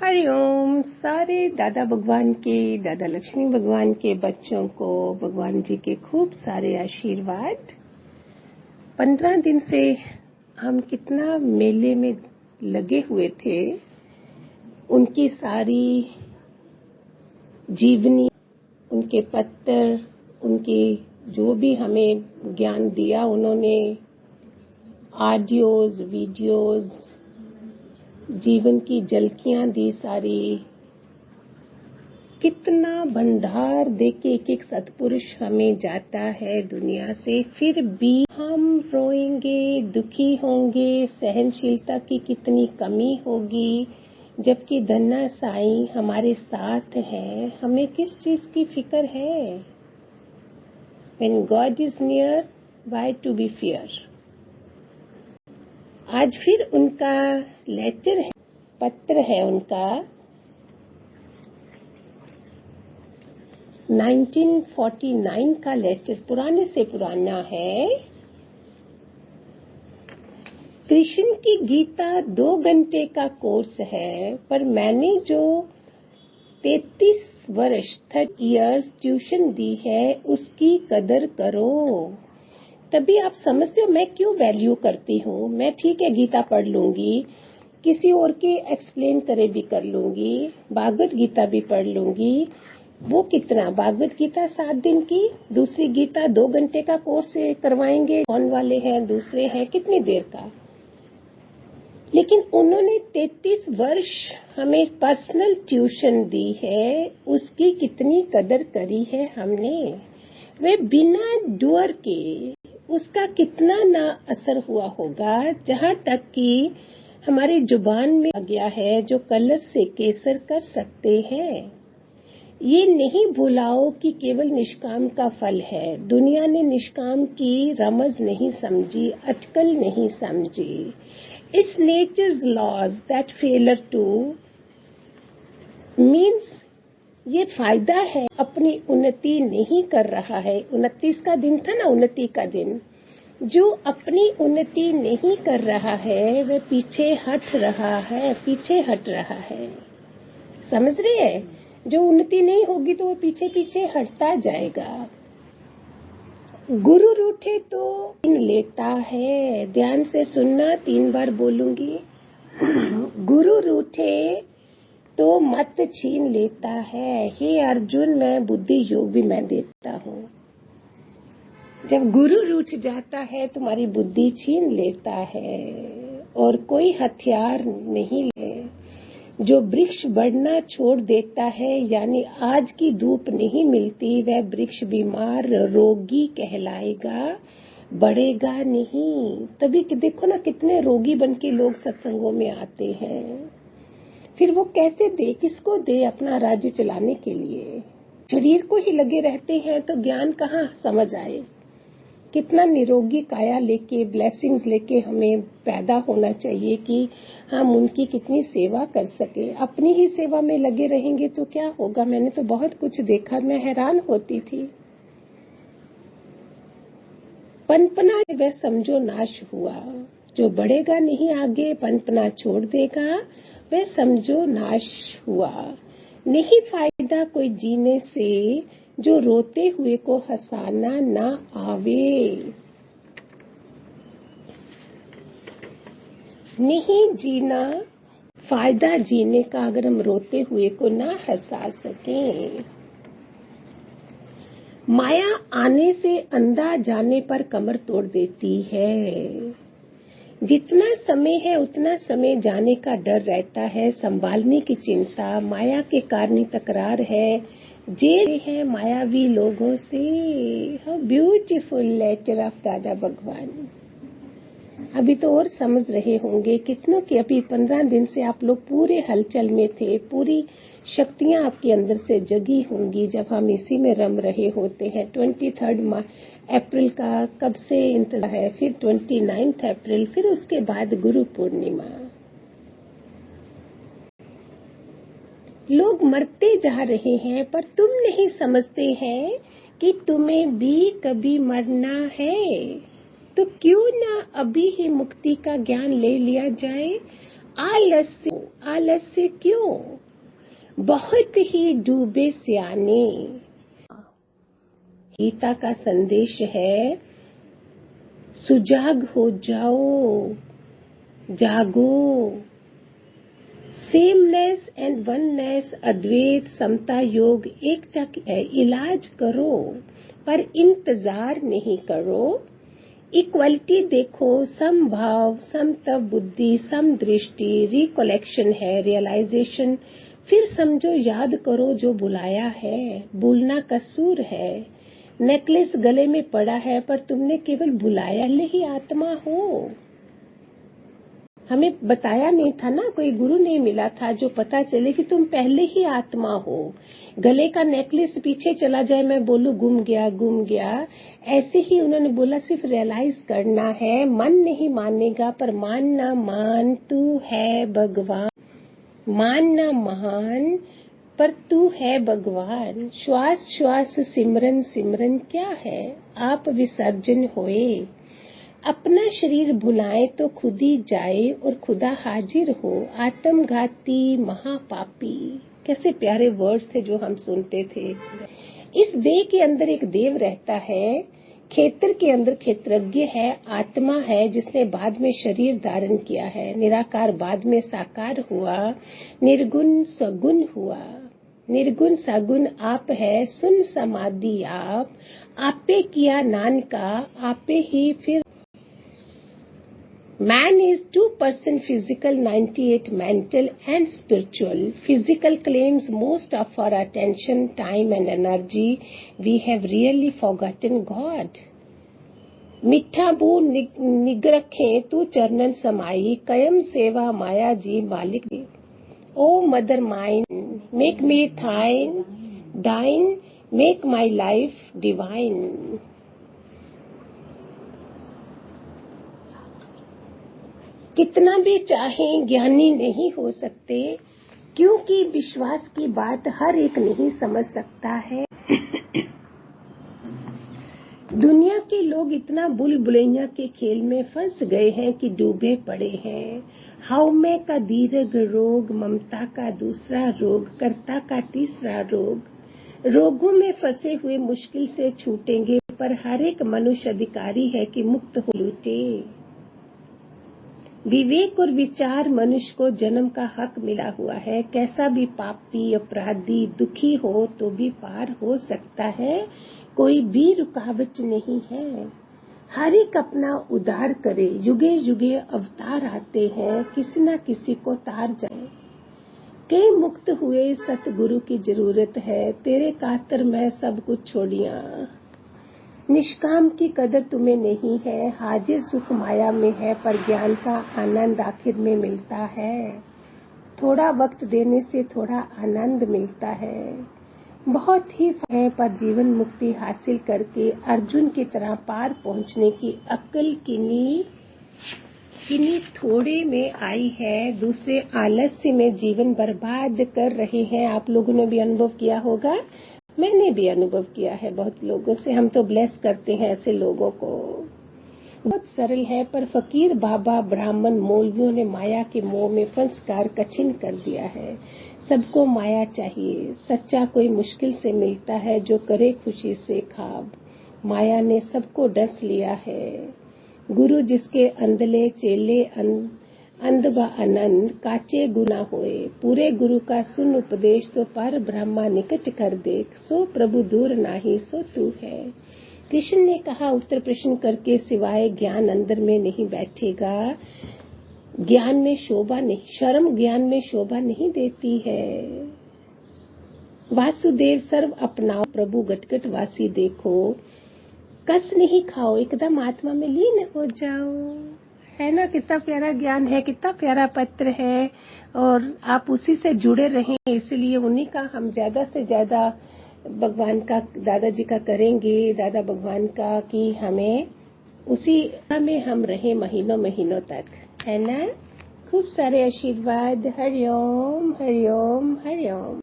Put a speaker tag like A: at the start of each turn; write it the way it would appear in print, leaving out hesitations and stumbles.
A: हरिओम। सारे दादा भगवान के, दादा लक्ष्मी भगवान के बच्चों को भगवान जी के खूब सारे आशीर्वाद। 15 दिन से हम कितना मेले में लगे हुए थे, उनकी सारी जीवनी, उनके पत्र, उनके जो भी हमें ज्ञान दिया उन्होंने, ऑडियोज, वीडियोज, जीवन की झलकियां दी सारी। कितना भंडार देके एक एक सत्पुरुष हमें जाता है दुनिया से, फिर भी हम रोएंगे, दुखी होंगे, सहनशीलता की कितनी कमी होगी, जबकि धन्ना साईं हमारे साथ है। हमें किस चीज की फिक्र है? When God is near, why to be fear? आज फिर उनका लेटर है, पत्र है उनका, 1949 का लेटर, पुराने से पुराना है। कृष्ण की गीता 2 घंटे का कोर्स है, पर मैंने जो 33 वर्ष 30 इयर्स ट्यूशन दी है, उसकी कदर करो। तभी आप समझते हो मैं क्यों वैल्यू करती हूँ। मैं ठीक है गीता पढ़ लूंगी, किसी और के एक्सप्लेन करे भी कर लूंगी, भागवत गीता भी पढ़ लूंगी। वो कितना, भागवत गीता 7 दिन की, दूसरी गीता 2 घंटे का कोर्स करवाएंगे, कौन वाले हैं, दूसरे हैं, कितनी देर का। लेकिन उन्होंने 33 वर्ष हमें पर्सनल ट्यूशन दी है, उसकी कितनी कदर करी है हमने। वे बिना डर के, उसका कितना ना असर हुआ होगा। जहाँ तक कि हमारी जुबान में आ गया है, जो कलर से केसर कर सकते हैं। ये नहीं भुलाओ कि केवल निष्काम का फल है। दुनिया ने निष्काम की रमज नहीं समझी, अटकल नहीं समझी। It's nature's laws that failure to means ये फायदा है, अपनी उन्नति नहीं कर रहा है। 29 का दिन था ना, उन्नति का दिन। जो अपनी उन्नति नहीं कर रहा है वह पीछे हट रहा है, पीछे हट रहा है। समझ रहे हैं? जो उन्नति नहीं होगी तो वो पीछे पीछे हटता जाएगा। गुरु रूठे तो छीन लेता है। ध्यान से सुनना, 3 बार बोलूंगी। गुरु रूठे तो मत छीन लेता है। हे अर्जुन, मैं बुद्धि योग भी मैं देता हूँ। जब गुरु रूठ जाता है तुम्हारी बुद्धि छीन लेता है, और कोई हथियार नहीं ले। जो वृक्ष बढ़ना छोड़ देता है, यानी आज की धूप नहीं मिलती, वह वृक्ष बीमार रोगी कहलाएगा, बढ़ेगा नहीं। तभी देखो ना कितने रोगी बन के लोग सत्संगों में आते हैं। फिर वो कैसे दे, किसको दे अपना राज्य चलाने के लिए? शरीर को ही लगे रहते हैं तो ज्ञान कहाँ समझ आए। कितना निरोगी काया लेके, ब्लेसिंग्स लेके हमें पैदा होना चाहिए कि हम उनकी कितनी सेवा कर सके। अपनी ही सेवा में लगे रहेंगे तो क्या होगा? मैंने तो बहुत कुछ देखा, मैं हैरान होती थी। पनपना वह समझो नाश हुआ। जो बढ़ेगा नहीं आगे, पनपना छोड़ देगा, वह समझो नाश हुआ। नहीं फायदा कोई जीने से, जो रोते हुए को हंसाना ना आवे। नहीं जीना फायदा जीने का, अगर हम रोते हुए को ना हंसा सकें। माया आने से अंधा जाने पर कमर तोड़ देती है। जितना समय है उतना समय जाने का डर रहता है, संभालने की चिंता। माया के कारण तकरार है, जेल है मायावी लोगों से। हाउ ब्यूटीफुल लेटर ऑफ दादा भगवान। अभी तो और समझ रहे होंगे कितनों की। अभी 15 दिन से आप लोग पूरे हलचल में थे, पूरी शक्तियां आपके अंदर से जगी होंगी जब हम इसी में रम रहे होते हैं। 23 अप्रैल का कब से इंतजार है, फिर 29 अप्रैल, फिर उसके बाद गुरु पूर्णिमा। लोग मरते जा रहे हैं, पर तुम नहीं समझते हैं कि तुम्हें भी कभी मरना है। तो क्यों ना अभी ही मुक्ति का ज्ञान ले लिया जाए। आलस्य क्यों? बहुत ही डूबे सियाने। गीता का संदेश है, सुजाग हो जाओ, जागो। सेमनेस एंड वननेस, अद्वैत, समता, योग एकता है। इलाज करो पर इंतजार नहीं करो। इक्वलिटी देखो, समभाव, समतव बुद्धि, सम दृष्टि, रिकलेक्शन है, रियलाइजेशन। फिर समझो, याद करो जो बुलाया है। भूलना कसूर है। नेकलेस गले में पड़ा है पर तुमने केवल बुलाया ही आत्मा हो। हमें बताया नहीं था ना, कोई गुरु नहीं मिला था जो पता चले कि तुम पहले ही आत्मा हो। गले का नेकलेस पीछे चला जाए, मैं बोलूं गुम गया गुम गया, ऐसे ही उन्होंने बोला सिर्फ रियलाइज करना है। मन नहीं मानेगा पर मानना मान, तू है भगवान। मानना महान पर तू है भगवान। श्वास श्वास सिमरन सिमरन क्या है, आप विसर्जन होए। अपना शरीर भुलाए तो खुद ही जाए और खुदा हाजिर हो। आत्मघाती महापापी, कैसे प्यारे वर्ड्स थे जो हम सुनते थे। इस देह के अंदर एक देव रहता है, क्षेत्र के अंदर क्षेत्रज्ञ है, आत्मा है जिसने बाद में शरीर धारण किया है। निराकार बाद में साकार हुआ, निर्गुण सगुण हुआ। निर्गुण सगुण आप है, सुन समाधि आप। आपे किया नानका, आपे ही फिर। Man is 2% physical, 98 mental and spiritual. Physical claims most of our attention, time and energy. We have really forgotten God. मिठा बू निगरखे तू चरणन समाई, कयम सेवा माया जी मालिक। O mother mine, make me thine dine, make my life divine. कितना भी चाहें ज्ञानी नहीं हो सकते, क्योंकि विश्वास की बात हर एक नहीं समझ सकता है। दुनिया के लोग इतना बुलबुलैया के खेल में फंस गए हैं कि डूबे पड़े हैं। हौमे का दीर्घ रोग, ममता का दूसरा रोग, कर्ता का तीसरा रोग। रोगों में फंसे हुए मुश्किल से छूटेंगे, पर हर एक मनुष्य अधिकारी है कि मुक्त हो लूटे। विवेक और विचार मनुष्य को जन्म का हक मिला हुआ है। कैसा भी पापी, अपराधी, दुखी हो तो भी पार हो सकता है, कोई भी रुकावट नहीं है। हर एक अपना उद्धार करे, युगे युगे अवतार आते हैं, किसी न किसी को तार जाए। के मुक्त हुए सतगुरु की जरूरत है, तेरे खातिर मैं सब कुछ छोड़िया। निष्काम की कदर तुम्हें नहीं है, हाजिर सुख माया में है, पर ज्ञान का आनंद आखिर में मिलता है। थोड़ा वक्त देने से थोड़ा आनंद मिलता है। बहुत ही है, पर जीवन मुक्ति हासिल करके अर्जुन की तरह पार पहुंचने की अक्ल किन्हीं थोड़े में आई है। दूसरे आलस्य में जीवन बर्बाद कर रहे हैं। आप लोगों ने भी अनुभव किया होगा, मैंने भी अनुभव किया है बहुत लोगों से। हम तो ब्लेस करते हैं ऐसे लोगों को। बहुत सरल है, पर फकीर बाबा, ब्राह्मण, मौलवियों ने माया के मोह में फंसकर कठिन कर दिया है। सबको माया चाहिए, सच्चा कोई मुश्किल से मिलता है, जो करे खुशी से खाब। माया ने सबको डस लिया है। गुरु जिसके अंधले चेले अंध व अनंत, काचे गुना होए। पूरे गुरु का सुन उपदेश, तो पर ब्रह्मा निकट कर देख। सो प्रभु दूर नाही, सो तू है। कृष्ण ने कहा उत्तर प्रश्न करके, सिवाय ज्ञान अंदर में नहीं बैठेगा। ज्ञान में शोभा नहीं, शर्म ज्ञान में शोभा नहीं देती है। वासुदेव सर्व अपनाओ, प्रभु गटगट वासी देखो। कस नहीं खाओ, एकदम आत्मा में लीन हो जाओ। है ना, कितना प्यारा ज्ञान है, कितना प्यारा पत्र है, और आप उसी से जुड़े रहें। इसलिए उन्हीं का हम ज्यादा से ज्यादा भगवान का, दादाजी का करेंगे, दादा भगवान का, कि हमें उसी में हम रहें महीनों महीनों तक, है ना। खूब सारे आशीर्वाद। हरिओम हरिओम हरिओम।